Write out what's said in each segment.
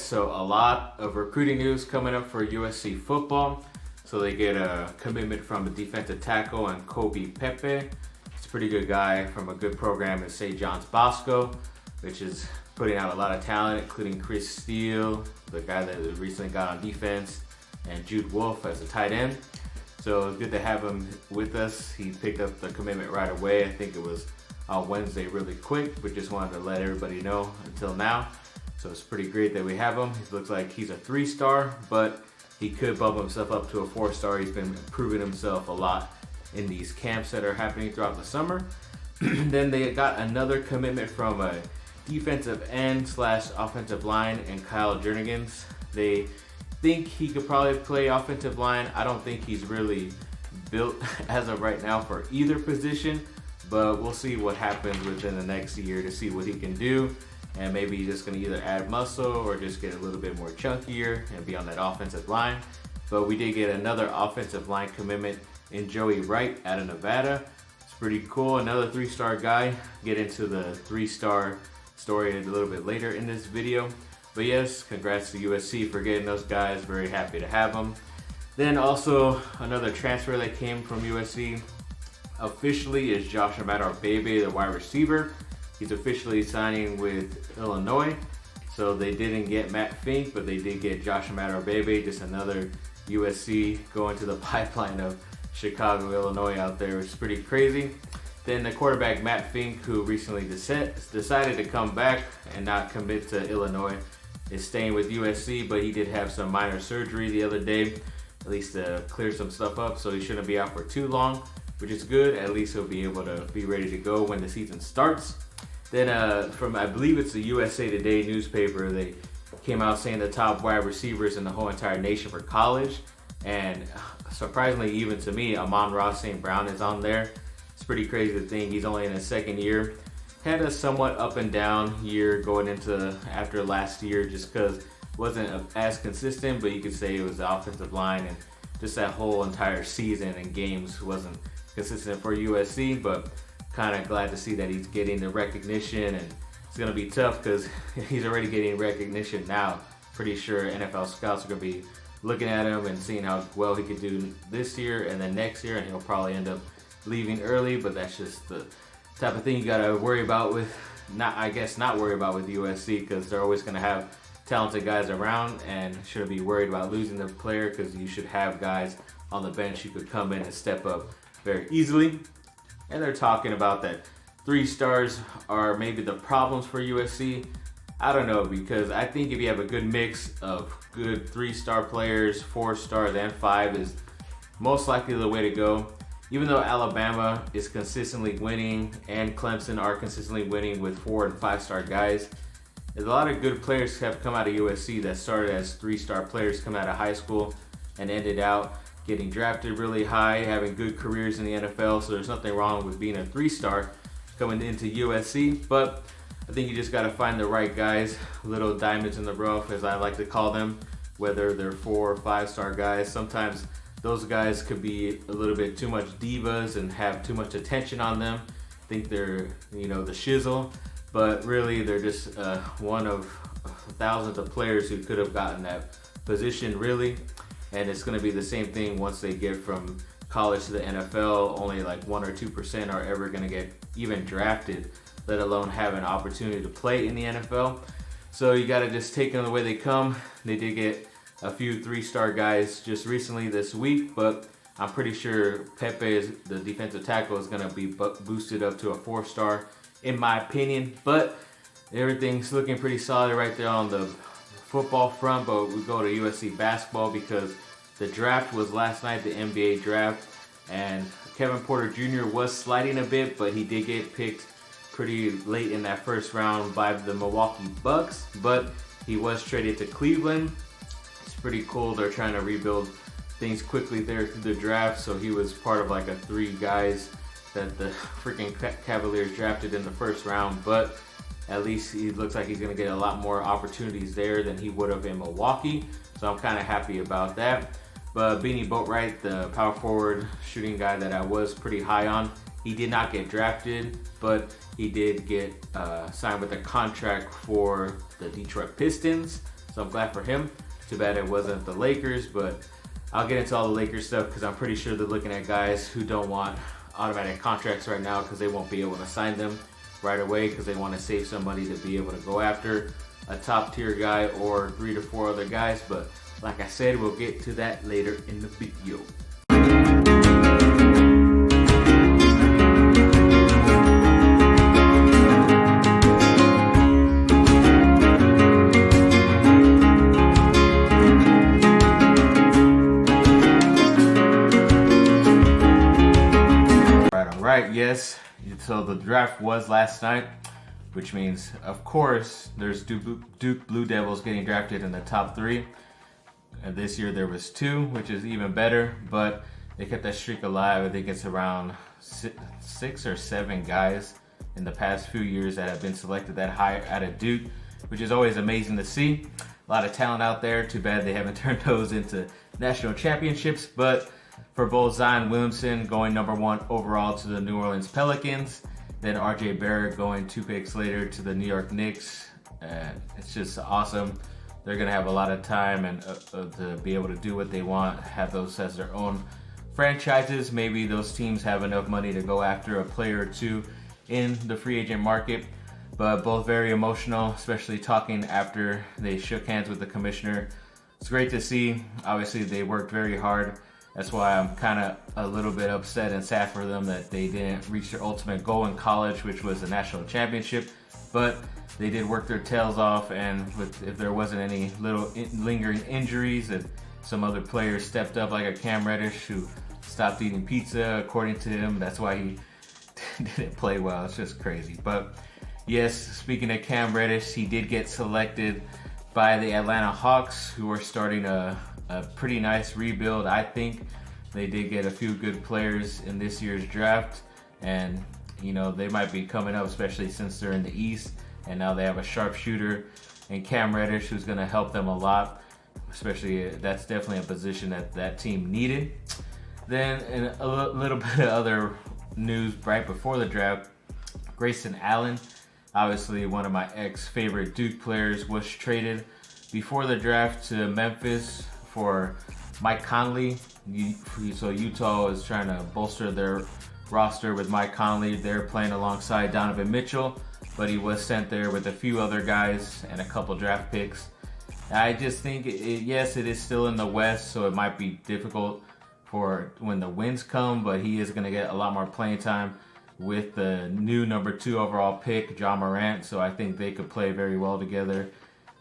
so a lot of recruiting news coming up for USC football. So they get a commitment from a defensive tackle and Kobe Pepe. He's a pretty good guy from a good program in St. John's Bosco, which is putting out a lot of talent, including Chris Steele, the guy that recently got on defense, and Jude Wolf as a tight end. So it's good to have him with us. He picked up the commitment right away. I think it was on Wednesday really quick, but just wanted to let everybody know until now. So it's pretty great that we have him. He looks like he's a 3-star, but he could bump himself up to a 4-star. He's been proving himself a lot in these camps that are happening throughout the summer. Then they got another commitment from a defensive end / offensive line and Kyle Jernigans. They think he could probably play offensive line. I don't think he's really built as of right now for either position, but we'll see what happens within the next year to see what he can do. And maybe he's just going to either add muscle or just get a little bit more chunkier and be on that offensive line. But we did get another offensive line commitment in Joey Wright out of Nevada. It's pretty cool. Another 3-star guy. Get into the 3-star story a little bit later in this video. But yes, congrats to USC for getting those guys. Very happy to have them. Then also another transfer that came from USC officially is Josh Amador-Bebe, the wide receiver. He's officially signing with Illinois. So they didn't get Matt Fink, but they did get Josh Amador-Bebe, just another USC going to the pipeline of Chicago, Illinois out there. It's pretty crazy. Then the quarterback Matt Fink, who recently decided to come back and not commit to Illinois, is staying with USC, but he did have some minor surgery the other day, at least to clear some stuff up, so he shouldn't be out for too long, which is good. At least he'll be able to be ready to go when the season starts. Then from, I believe it's the USA Today newspaper, they came out saying the top wide receivers in the whole entire nation for college. And surprisingly, even to me, Amon-Ra St. Brown is on there. It's pretty crazy to think he's only in his second year. Had a somewhat up and down year going into after last year just because it wasn't as consistent, but you could say it was the offensive line and just that whole entire season and games wasn't consistent for USC, but kind of glad to see that he's getting the recognition, and it's going to be tough because he's already getting recognition now. Pretty sure NFL scouts are going to be looking at him and seeing how well he could do this year and then next year, and he'll probably end up leaving early, but that's just the type of thing you got to worry about with, not worry about with USC, because they're always going to have talented guys around and shouldn't be worried about losing the player, because you should have guys on the bench who could come in and step up very easily. And they're talking about that 3 stars are maybe the problems for USC. I don't know, because I think if you have a good mix of good 3-star players, 4 stars, and 5 is most likely the way to go. Even though Alabama is consistently winning and Clemson are consistently winning with 4 and 5-star guys, there's a lot of good players have come out of USC that started as 3-star players coming out of high school and ended out getting drafted really high, having good careers in the NFL. So there's nothing wrong with being a 3-star coming into USC, but I think you just got to find the right guys, little diamonds in the rough, as I like to call them, whether they're 4 or 5-star guys. Sometimes those guys could be a little bit too much divas and have too much attention on them. Think they're, the shizzle, but really they're just one of thousands of players who could have gotten that position, really. And it's going to be the same thing once they get from college to the NFL. Only like 1 or 2% are ever going to get even drafted, let alone have an opportunity to play in the NFL. So you got to just take them the way they come. They did get a few 3-star guys just recently this week, but I'm pretty sure Pepe, the defensive tackle, is going to be boosted up to a 4-star in my opinion. But everything's looking pretty solid right there on the football front. But we go to USC basketball because the draft was last night, the NBA draft, and Kevin Porter Jr. was sliding a bit, but he did get picked pretty late in that first round by the Milwaukee Bucks, but he was traded to Cleveland. It's pretty cool. They're trying to rebuild things quickly there through the draft, so he was part of like a 3 guys that the freaking Cavaliers drafted in the first round, but at least he looks like he's going to get a lot more opportunities there than he would have in Milwaukee, so I'm kind of happy about that. But Beanie Boatwright, the power forward shooting guy that I was pretty high on, he did not get drafted, but he did get signed with a contract for the Detroit Pistons. So I'm glad for him. Too bad it wasn't the Lakers, but I'll get into all the Lakers stuff because I'm pretty sure they're looking at guys who don't want automatic contracts right now because they won't be able to sign them right away because they want to save some money to be able to go after a top tier guy or 3 to 4 other guys. But like I said, we'll get to that later in the video. Right, yes, so the draft was last night, which means, of course, there's Duke Blue Devils getting drafted in the top 3. And this year there was 2, which is even better, but they kept that streak alive. I think it's around 6 or 7 guys in the past few years that have been selected that high out of Duke, which is always amazing to see. A lot of talent out there. Too bad they haven't turned those into national championships, but for both Zion Williamson going number 1 overall to the New Orleans Pelicans, then RJ Barrett going 2 picks later to the New York Knicks. It's just awesome. They're going to have a lot of time and to be able to do what they want, have those as their own franchises. Maybe those teams have enough money to go after a player or 2 in the free agent market. But both very emotional, especially talking after they shook hands with the commissioner. It's great to see. Obviously, they worked very hard. That's why I'm kind of a little bit upset and sad for them that they didn't reach their ultimate goal in college, which was the national championship. But they did work their tails off, and if there wasn't any little lingering injuries, and some other players stepped up, like a Cam Reddish who stopped eating pizza, according to him. That's why he didn't play well. It's just crazy. But yes, speaking of Cam Reddish, he did get selected by the Atlanta Hawks, who are starting a pretty nice rebuild. I think they did get a few good players in this year's draft, and they might be coming up, especially since they're in the East, and now they have a sharpshooter and Cam Reddish who's going to help them a lot, especially that's definitely a position that team needed. Then in a little bit of other news right before the draft, Grayson Allen, obviously one of my ex-favorite Duke players, was traded before the draft to Memphis for Mike Conley. So Utah is trying to bolster their roster with Mike Conley. They're playing alongside Donovan Mitchell, but he was sent there with a few other guys and a couple draft picks. I just think, yes, it is still in the West, so it might be difficult for when the wins come, but he is going to get a lot more playing time with the new number 2 overall pick, Ja Morant, so I think they could play very well together.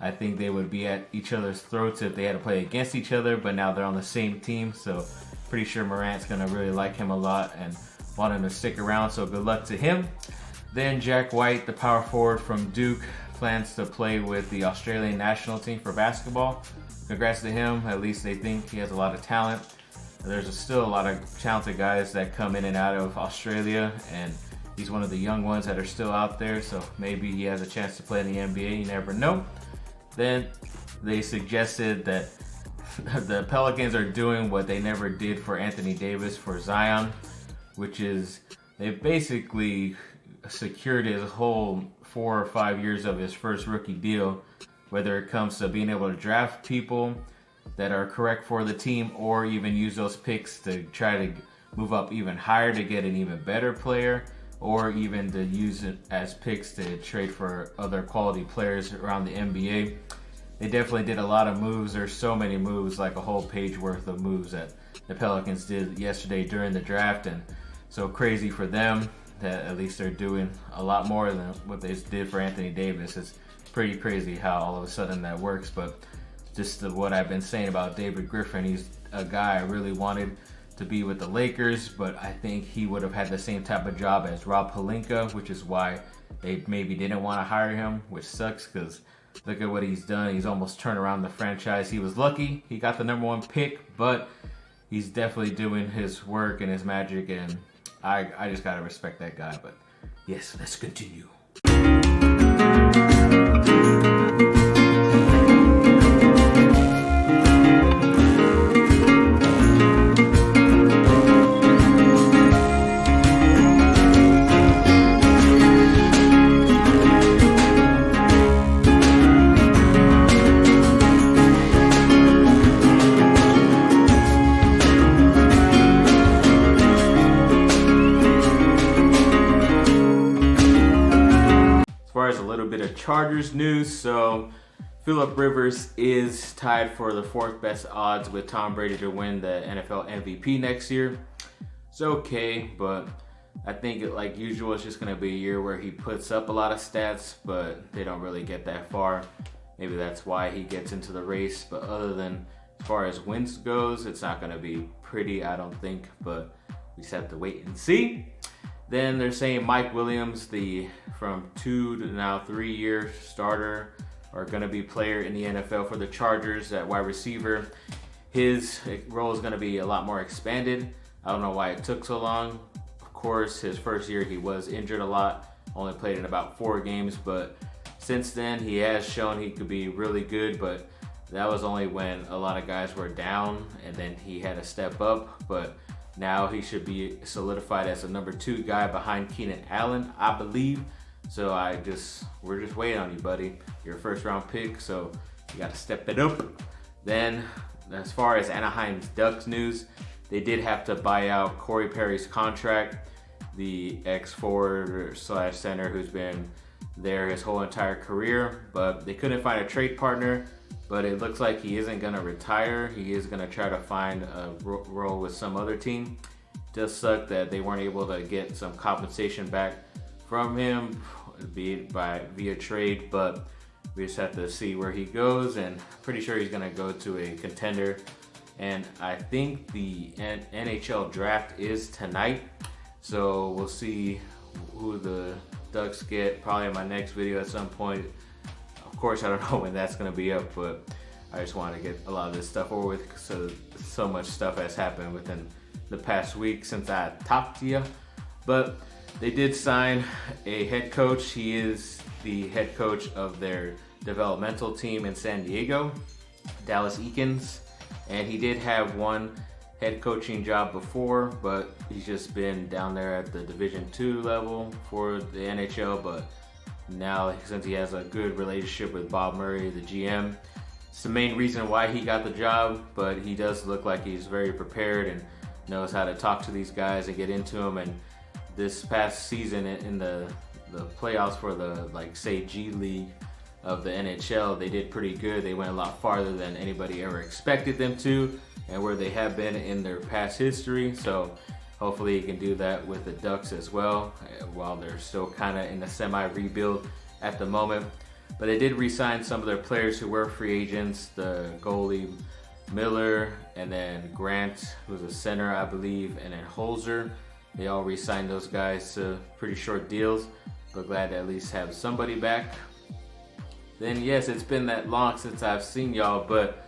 I think they would be at each other's throats if they had to play against each other, but now they're on the same team, so pretty sure Morant's going to really like him a lot and want him to stick around, so good luck to him. Then Jack White, the power forward from Duke, plans to play with the Australian national team for basketball. Congrats to him. At least they think he has a lot of talent. There's still a lot of talented guys that come in and out of Australia, and he's one of the young ones that are still out there, so maybe he has a chance to play in the NBA. You never know. Then they suggested that the Pelicans are doing what they never did for Anthony Davis for Zion, which is they basically secured his whole 4 or 5 years of his first rookie deal, whether it comes to being able to draft people that are correct for the team or even use those picks to try to move up even higher to get an even better player, or even to use it as picks to trade for other quality players around the NBA. They definitely did a lot of moves. There's so many moves, like a whole page worth of moves that the Pelicans did yesterday during the draft, and so crazy for them that at least they're doing a lot more than what they did for Anthony Davis. It's pretty crazy how all of a sudden that works, but just what I've been saying about David Griffin, he's a guy I really wanted to be with the Lakers, but I think he would have had the same type of job as Rob Pelinka, which is why they maybe didn't want to hire him, which sucks because look at what he's done. He's almost turned around the franchise. He was lucky he got the number 1 pick, but he's definitely doing his work and his magic, and I just gotta respect that guy. But yes, let's continue. as a little bit of Chargers news, so Phillip Rivers is tied for the 4th best odds with Tom Brady to win the NFL MVP next year. It's okay, but I think like usual, it's just going to be a year where he puts up a lot of stats, but they don't really get that far. Maybe that's why he gets into the race, but other than as far as wins goes, it's not going to be pretty, I don't think, but we just have to wait and see. Then they're saying Mike Williams, the from 2 to now 3-year starter, or going to be player in the NFL for the Chargers at wide receiver. His role is going to be a lot more expanded. I don't know why it took so long. Of course, his first year he was injured a lot, only played in about 4 games, but since then he has shown he could be really good, but that was only when a lot of guys were down and then he had to step up. But now he should be solidified as a number 2 guy behind Keenan Allen, I believe. So we're just waiting on you, buddy. You're a 1st-round pick, so you got to step it up. Then, as far as Anaheim's Ducks news, they did have to buy out Corey Perry's contract, the ex-forward/center who's been there his whole entire career, but they couldn't find a trade partner. But it looks like he isn't going to retire. He is going to try to find a role with some other team. Just sucked that they weren't able to get some compensation back from him, be it via trade, but we just have to see where he goes, and pretty sure he's going to go to a contender. And I think the NHL draft is tonight, so we'll see who the Ducks get probably in my next video at some point. Of course, I don't know when that's going to be up, but I just want to get a lot of this stuff over with because so much stuff has happened within the past week since I talked to you. But they did sign a head coach. He is the head coach of their developmental team in San Diego, Dallas Eakins, and he did have one head coaching job before, but he's just been down there at the Division II level for the NHL. But now, since he has a good relationship with Bob Murray, the GM, it's the main reason why he got the job. But he does look like he's very prepared and knows how to talk to these guys and get into them. And this past season in the playoffs for the G League of the NHL, they did pretty good. They went a lot farther than anybody ever expected them to, and where they have been in their past history. So hopefully he can do that with the Ducks as well, while they're still kind of in a semi-rebuild at the moment. But they did re-sign some of their players who were free agents, the goalie Miller, and then Grant, who's a center, I believe, and then Holzer. They all re-signed those guys to pretty short deals, but glad to at least have somebody back. Then yes, it's been that long since I've seen y'all, but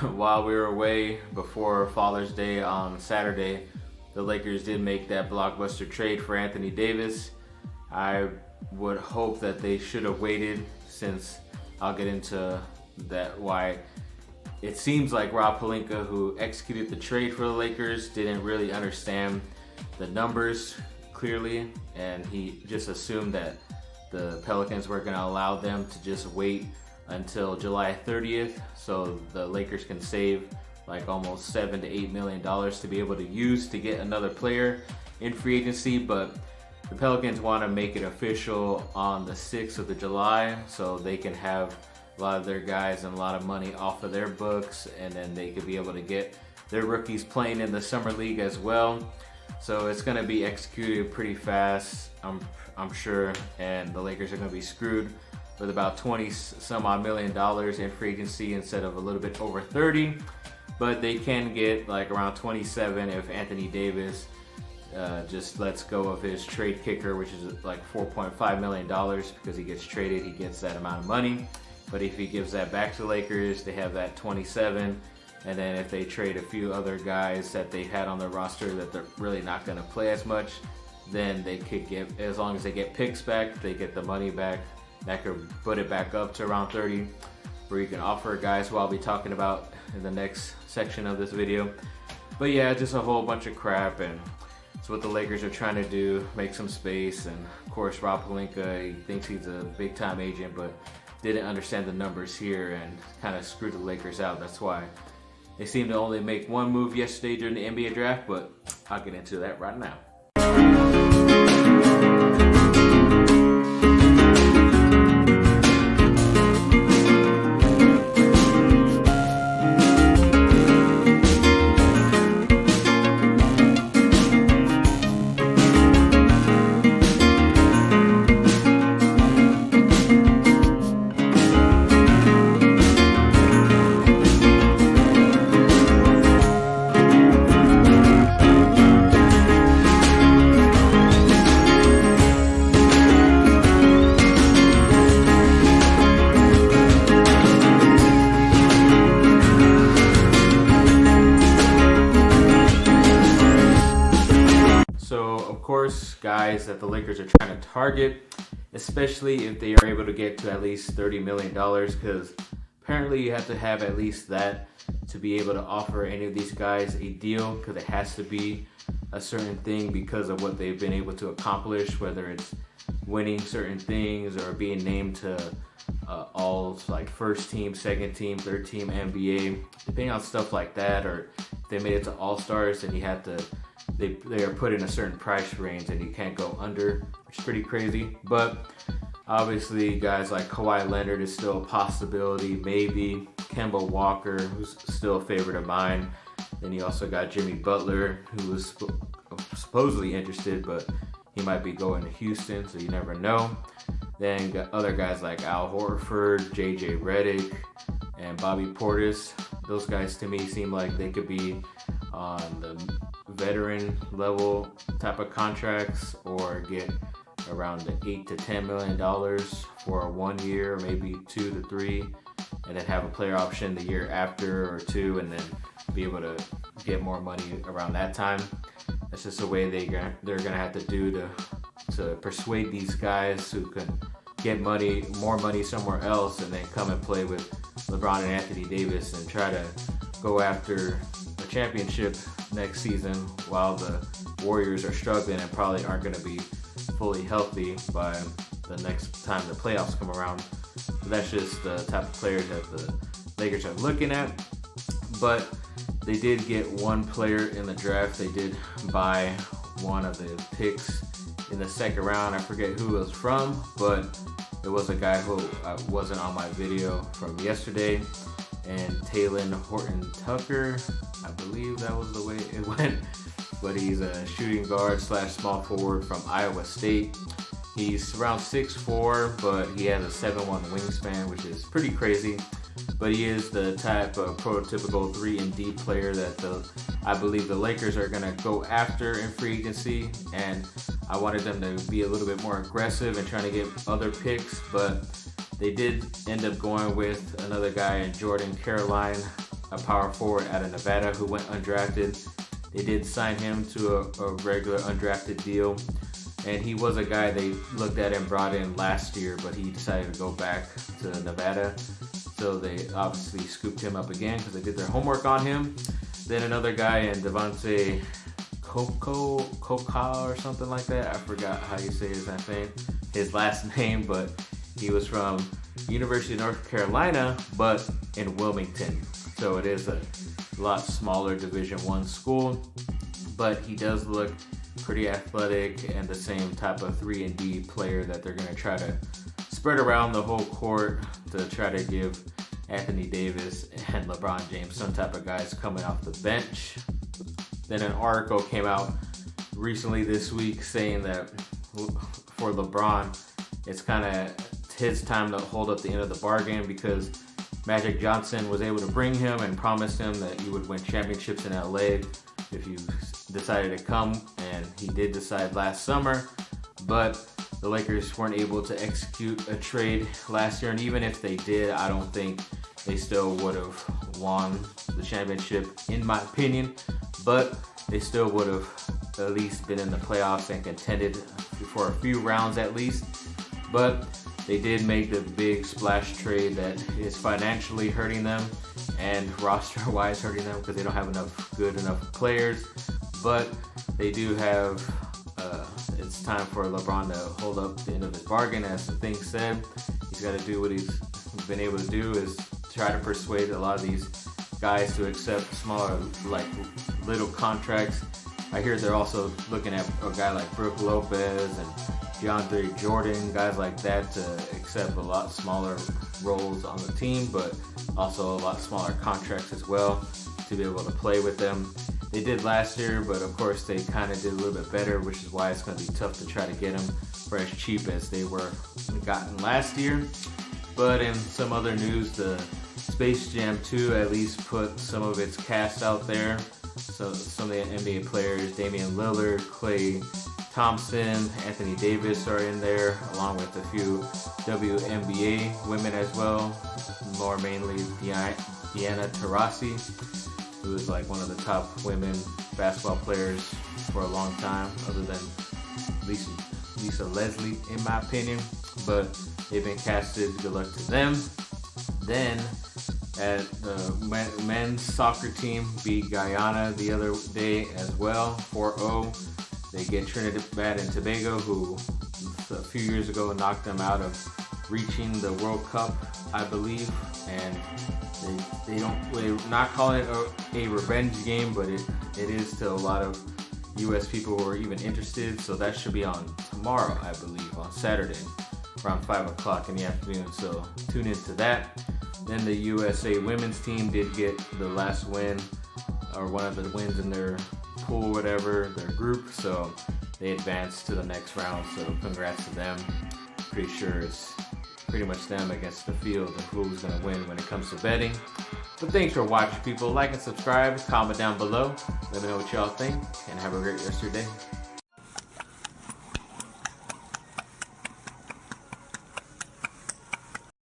while we were away before Father's Day on Saturday, the Lakers did make that blockbuster trade for Anthony Davis. I would hope that they should have waited, since I'll get into that why it seems like Rob Pelinka, who executed the trade for the Lakers, didn't really understand the numbers clearly, and he just assumed that the Pelicans were going to allow them to just wait until July 30th so the Lakers can save like almost $7 to $8 million to be able to use to get another player in free agency. But the Pelicans want to make it official on the 6th of July so they can have a lot of their guys and a lot of money off of their books, and then they could be able to get their rookies playing in the summer league as well. So it's going to be executed pretty fast, I'm sure, and the Lakers are going to be screwed with about 20 some odd million dollars in free agency instead of a little bit over 30. But they can get like around 27 if Anthony Davis just lets go of his trade kicker, which is like $4.5 million, because he gets traded, he gets that amount of money. But if he gives that back to the Lakers, they have that 27. And then if they trade a few other guys that they had on their roster that they're really not going to play as much, then they could get, as long as they get picks back, they get the money back. That could put it back up to around 30, where you can offer guys who I'll be talking about in the next section of this video. But yeah, just a whole bunch of crap, and it's what the Lakers are trying to do, make some space. And of course, Rob Pelinka, he thinks he's a big time agent, but didn't understand the numbers here and kind of screwed the Lakers out. That's why they seem to only make one move yesterday during the NBA draft, but I'll get into that right now. guys that the Lakers are trying to target, especially if they are able to get to at least $30 million, because apparently you have to have at least that to be able to offer any of these guys a deal, because it has to be a certain thing because of what they've been able to accomplish, whether it's winning certain things or being named to all like first team, second team, third team NBA, depending on stuff like that, or if they made it to All-Stars, then you have to, they are put in a certain price range and you can't go under, which is pretty crazy. But obviously guys like Kawhi Leonard is still a possibility, maybe Kemba Walker, who's still a favorite of mine. Then you also got Jimmy Butler, who was supposedly interested, but he might be going to Houston, so you never know. Then you got other guys like Al Horford, JJ Redick, and Bobby Portis. Those guys to me seem like they could be on the veteran level type of contracts, or get around the $8 to $10 million for 1 year, maybe 2 to 3, and then have a player option the year after or 2, and then be able to get more money around that time. That's just a way they're gonna have to do to persuade these guys who can get more money somewhere else, and then come and play with LeBron and Anthony Davis and try to go after a championship next season, while the Warriors are struggling and probably aren't going to be fully healthy by the next time the playoffs come around. So that's just the type of players that the Lakers are looking at. But they did get one player in the draft. They did buy one of the picks in the second round. I forget who it was from, but it was a guy who wasn't on my video from yesterday. And Talen Horton-Tucker, I believe that was the way it went. But he's a shooting guard / small forward from Iowa State. He's around 6'4", but he has a 7'1" wingspan, which is pretty crazy. But he is the type of prototypical 3-and-D player that I believe the Lakers are going to go after in free agency. And I wanted them to be a little bit more aggressive and trying to get other picks, but they did end up going with another guy in Jordan Caroline, a power forward out of Nevada who went undrafted. They did sign him to a regular undrafted deal, and he was a guy they looked at and brought in last year, but he decided to go back to Nevada. So they obviously scooped him up again because they did their homework on him. Then another guy in Devontae Coca or something like that. I forgot how you say his last name, but he was from University of North Carolina, but in Wilmington. So it is a lot smaller Division I school, but he does look pretty athletic and the same type of 3-and-D player that they're going to try to spread around the whole court to try to give Anthony Davis and LeBron James some type of guys coming off the bench. Then an article came out recently this week saying that for LeBron, it's kind of his time to hold up the end of the bargain, because Magic Johnson was able to bring him and promised him that you would win championships in LA if you decided to come, and he did decide last summer. But the Lakers weren't able to execute a trade last year, and even if they did, I don't think they still would have won the championship, in my opinion. But they still would have at least been in the playoffs and contended for a few rounds at least. But they did make the big splash trade that is financially hurting them and roster-wise hurting them, because they don't have good enough players. But they do have, it's time for LeBron to hold up the end of his bargain. As the thing said, he's got to do what he's been able to do, is try to persuade a lot of these guys to accept smaller, like little contracts. I hear they're also looking at a guy like Brook Lopez and DeAndre Jordan, guys like that, to accept a lot smaller roles on the team, but also a lot smaller contracts as well to be able to play with them. They did last year, but of course they kind of did a little bit better, which is why it's going to be tough to try to get them for as cheap as they were gotten last year. But in some other news, the Space Jam 2 at least put some of its cast out there. So some of the NBA players, Damian Lillard, Klay Thompson, Anthony Davis are in there, along with a few WNBA women as well, more mainly Diana Taurasi, who is like one of the top women basketball players for a long time, other than Lisa Leslie, in my opinion. But they've been casted. Good luck to them. Then, at the men's soccer team beat Guyana the other day as well, 4-0. They get Trinidad and Tobago, who a few years ago knocked them out of reaching the World Cup, I believe. And they're not calling it a revenge game, but it is to a lot of U.S. people who are even interested. So that should be on tomorrow, I believe, on Saturday, around 5 o'clock in the afternoon. So tune into that. Then the USA women's team did get the last win, or one of the wins in their pool, whatever, their group. So they advanced to the next round. So congrats to them. Pretty sure it's pretty much them against the field of who's going to win when it comes to betting. But thanks for watching, people. Like and subscribe, comment down below. Let me know what y'all think, and have a great rest of your day.